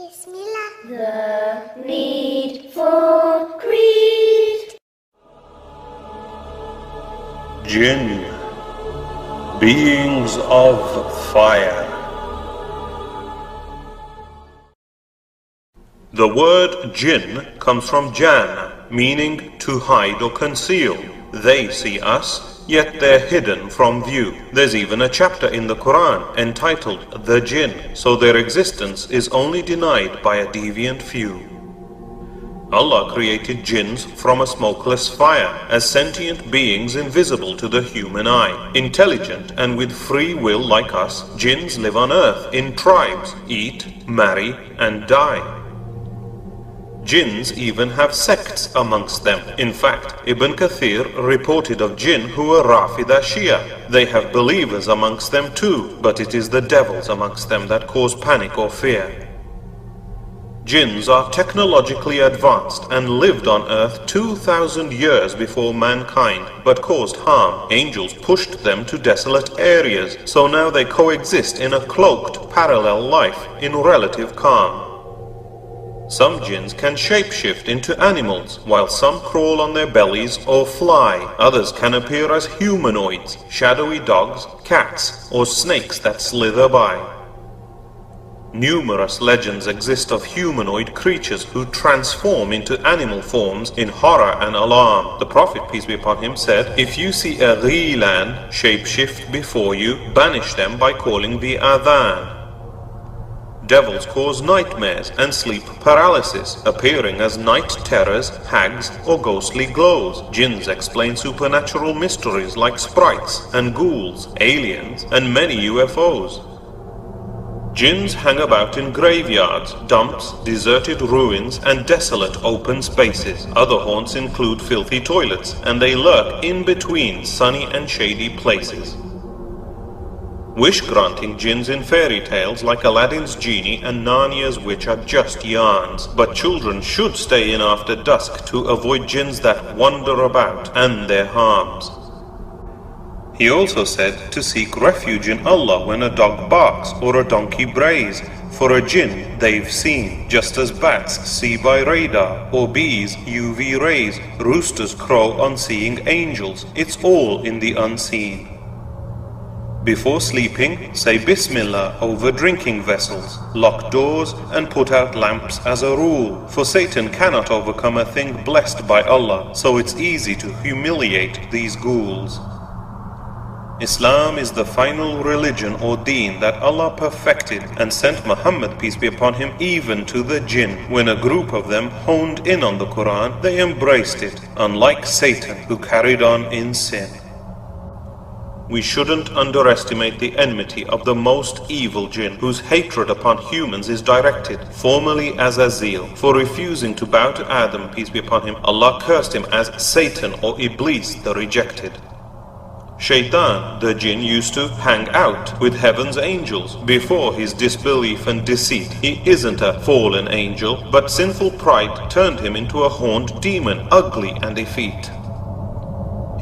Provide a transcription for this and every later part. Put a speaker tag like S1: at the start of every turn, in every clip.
S1: Bismillah.
S2: The Needful Creed.
S3: Jinn, beings of fire. The word jinn comes from jan, meaning to hide or conceal. They see us, yet they're hidden from view. There's even a chapter in the Quran entitled The Jinn, so their existence is only denied by a deviant few. Allah created jinns from a smokeless fire as sentient beings invisible to the human eye. Intelligent and with free will like us, jinns live on earth in tribes, eat, marry, and die. Jinns even have sects amongst them. In fact, Ibn Kathir reported of jinn who were Rafida Shia. They have believers amongst them too, but it is the devils amongst them that cause panic or fear. Jinns are technologically advanced and lived on earth 2,000 years before mankind, but caused harm. Angels pushed them to desolate areas, so now they coexist in a cloaked parallel life in relative calm. Some jinns can shapeshift into animals, while some crawl on their bellies or fly. Others can appear as humanoids, shadowy dogs, cats, or snakes that slither by. Numerous legends exist of humanoid creatures who transform into animal forms in horror and alarm. The Prophet, peace be upon him, said, "If you see a ghilan shapeshift before you, banish them by calling the adhan." Devils cause nightmares and sleep paralysis, appearing as night terrors, hags, or ghostly glows. Jinns explain supernatural mysteries like sprites and ghouls, aliens, and many UFOs. Jinns hang about in graveyards, dumps, deserted ruins, and desolate open spaces. Other haunts include filthy toilets, and they lurk in between sunny and shady places. Wish-granting jinns in fairy tales like Aladdin's genie and Narnia's witch are just yarns, but children should stay in after dusk to avoid jinns that wander about and their harms. He also said to seek refuge in Allah when a dog barks or a donkey brays, for a jinn they've seen, just as bats see by radar, or bees UV rays, roosters crow on seeing angels. It's all in the unseen. Before sleeping, say Bismillah over drinking vessels, lock doors and put out lamps as a rule, for Satan cannot overcome a thing blessed by Allah, so it's easy to humiliate these ghouls. Islam is the final religion or deen that Allah perfected and sent Muhammad, peace be upon him, even to the jinn. When a group of them honed in on the Quran, they embraced it, unlike Satan, who carried on in sin. We shouldn't underestimate the enmity of the most evil jinn, whose hatred upon humans is directed, formerly as Azil. For refusing to bow to Adam, peace be upon him, Allah cursed him as Satan or Iblis the rejected. Shaitan, the jinn, used to hang out with heaven's angels before his disbelief and deceit. He isn't a fallen angel, but sinful pride turned him into a horned demon, ugly and effete.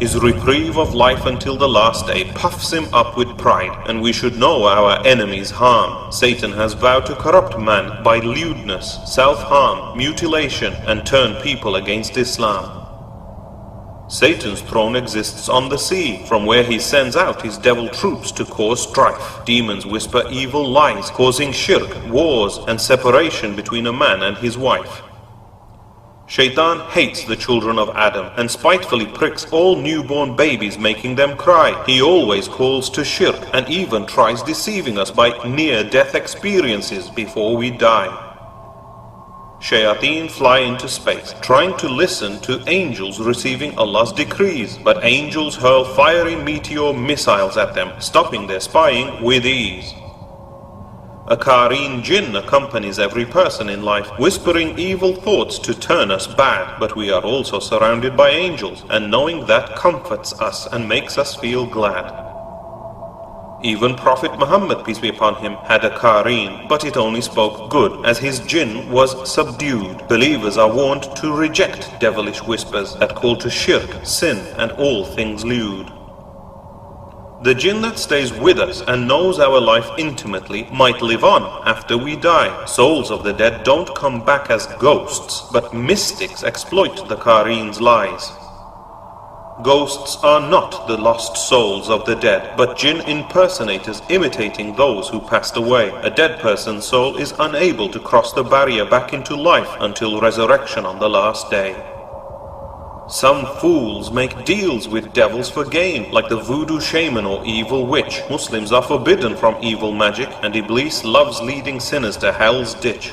S3: His reprieve of life until the last day puffs him up with pride, and we should know our enemy's harm. Satan has vowed to corrupt man by lewdness, self-harm, mutilation, and turn people against Islam. Satan's throne exists on the sea, from where he sends out his devil troops to cause strife. Demons whisper evil lies, causing shirk, wars, and separation between a man and his wife. Shaitan hates the children of Adam and spitefully pricks all newborn babies, making them cry. He always calls to shirk and even tries deceiving us by near-death experiences before we die. Shayateen fly into space, trying to listen to angels receiving Allah's decrees, but angels hurl fiery meteor missiles at them, stopping their spying with ease. A Qareen jinn accompanies every person in life, whispering evil thoughts to turn us bad, but we are also surrounded by angels, and knowing that comforts us and makes us feel glad. Even Prophet Muhammad, peace be upon him, had a Qareen, but it only spoke good, as his jinn was subdued. Believers are warned to reject devilish whispers that call to shirk, sin, and all things lewd. The jinn that stays with us and knows our life intimately might live on after we die. Souls of the dead don't come back as ghosts, but mystics exploit the Qareen's lies. Ghosts are not the lost souls of the dead, but jinn impersonators imitating those who passed away. A dead person's soul is unable to cross the barrier back into life until resurrection on the last day. Some fools make deals with devils for gain, like the voodoo shaman or evil witch. Muslims are forbidden from evil magic, and Iblis loves leading sinners to hell's ditch.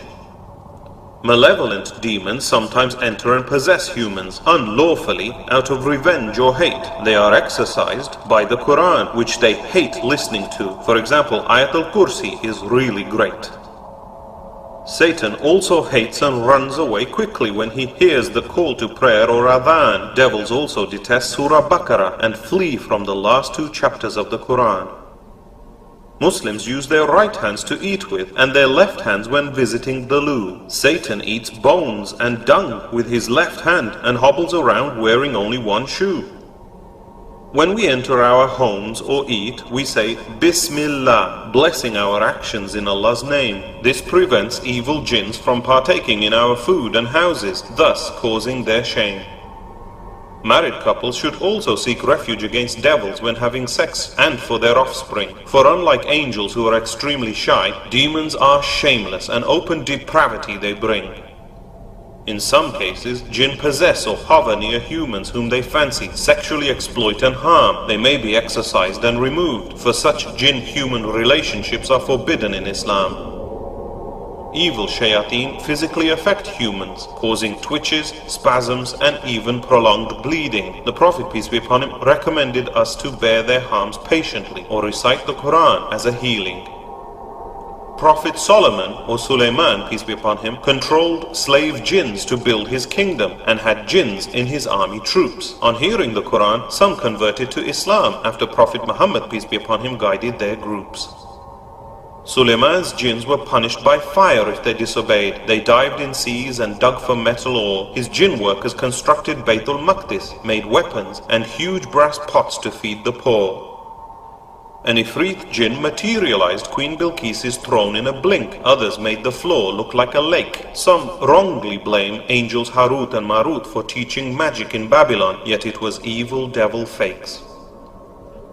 S3: Malevolent demons sometimes enter and possess humans unlawfully out of revenge or hate. They are exorcised by the Quran, which they hate listening to. For example, Ayatul Kursi is really great. Satan also hates and runs away quickly when he hears the call to prayer or adhan. Devils also detest Surah Baqarah and flee from the last 2 chapters of the Quran. Muslims use their right hands to eat with and their left hands when visiting the loo. Satan eats bones and dung with his left hand and hobbles around wearing only one shoe. When we enter our homes or eat, we say Bismillah, blessing our actions in Allah's name. This prevents evil jinns from partaking in our food and houses, thus causing their shame. Married couples should also seek refuge against devils when having sex and for their offspring. For unlike angels who are extremely shy, demons are shameless and open depravity they bring. In some cases, jinn possess or hover near humans whom they fancy, sexually exploit and harm. They may be exorcised and removed, for such jinn-human relationships are forbidden in Islam. Evil shayateen physically affect humans, causing twitches, spasms, and even prolonged bleeding. The Prophet, peace be upon him, recommended us to bear their harms patiently or recite the Quran as a healing. Prophet Solomon, or Suleiman, peace be upon him, controlled slave jinns to build his kingdom and had jinns in his army troops. On hearing the Quran, some converted to Islam after Prophet Muhammad, peace be upon him, guided their groups. Suleiman's jinns were punished by fire if they disobeyed. They dived in seas and dug for metal ore. His jinn workers constructed Baytul Maqdis, made weapons and huge brass pots to feed the poor. An Ifrit jinn materialized Queen Bilqis's throne in a blink. Others made the floor look like a lake. Some wrongly blame angels Harut and Marut for teaching magic in Babylon, yet it was evil devil fakes.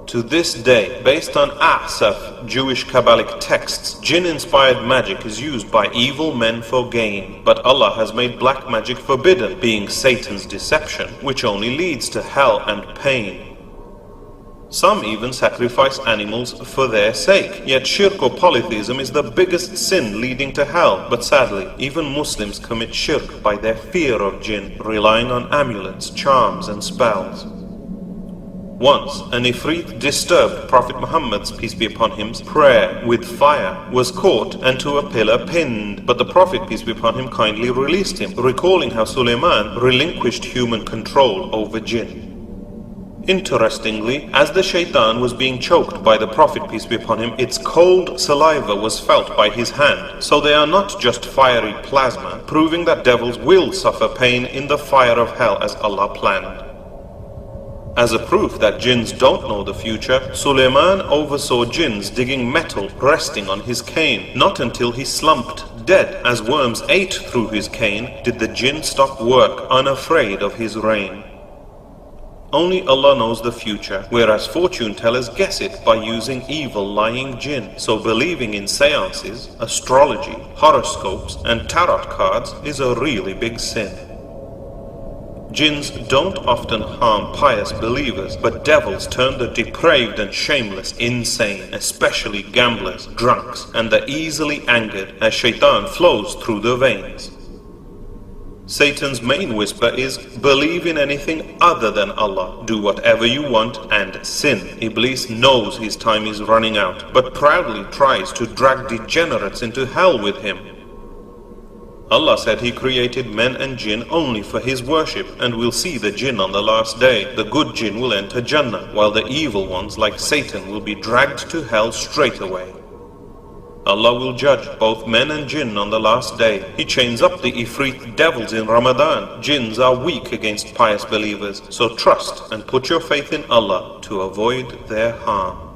S3: To this day, based on Ahsaf, Jewish Kabbalic texts, jinn-inspired magic is used by evil men for gain. But Allah has made black magic forbidden, being Satan's deception, which only leads to hell and pain. Some even sacrifice animals for their sake. Yet shirk or polytheism is the biggest sin leading to hell. But sadly, even Muslims commit shirk by their fear of jinn, relying on amulets, charms and spells. Once, an Ifrit disturbed Prophet Muhammad's, peace be upon him, prayer with fire, was caught and to a pillar pinned. But the Prophet, peace be upon him, kindly released him, recalling how Suleiman relinquished human control over jinn. Interestingly, as the shaitan was being choked by the Prophet, peace be upon him, its cold saliva was felt by his hand. So they are not just fiery plasma, proving that devils will suffer pain in the fire of hell as Allah planned. As a proof that jinns don't know the future, Suleiman oversaw jinns digging metal resting on his cane. Not until he slumped dead as worms ate through his cane did the jinn stop work, unafraid of his reign. Only Allah knows the future, whereas fortune tellers guess it by using evil lying jinn. So believing in seances, astrology, horoscopes and tarot cards is a really big sin. Jinns don't often harm pious believers, but devils turn the depraved and shameless insane, especially gamblers, drunks, and the easily angered, as shaitan flows through the veins. Satan's main whisper is, believe in anything other than Allah, do whatever you want and sin. Iblis knows his time is running out, but proudly tries to drag degenerates into hell with him. Allah said He created men and jinn only for His worship, and we'll see the jinn on the last day. The good jinn will enter Jannah, while the evil ones like Satan will be dragged to hell straight away. Allah will judge both men and jinn on the last day. He chains up the Ifrit devils in Ramadan. Jinns are weak against pious believers, so trust and put your faith in Allah to avoid their harm.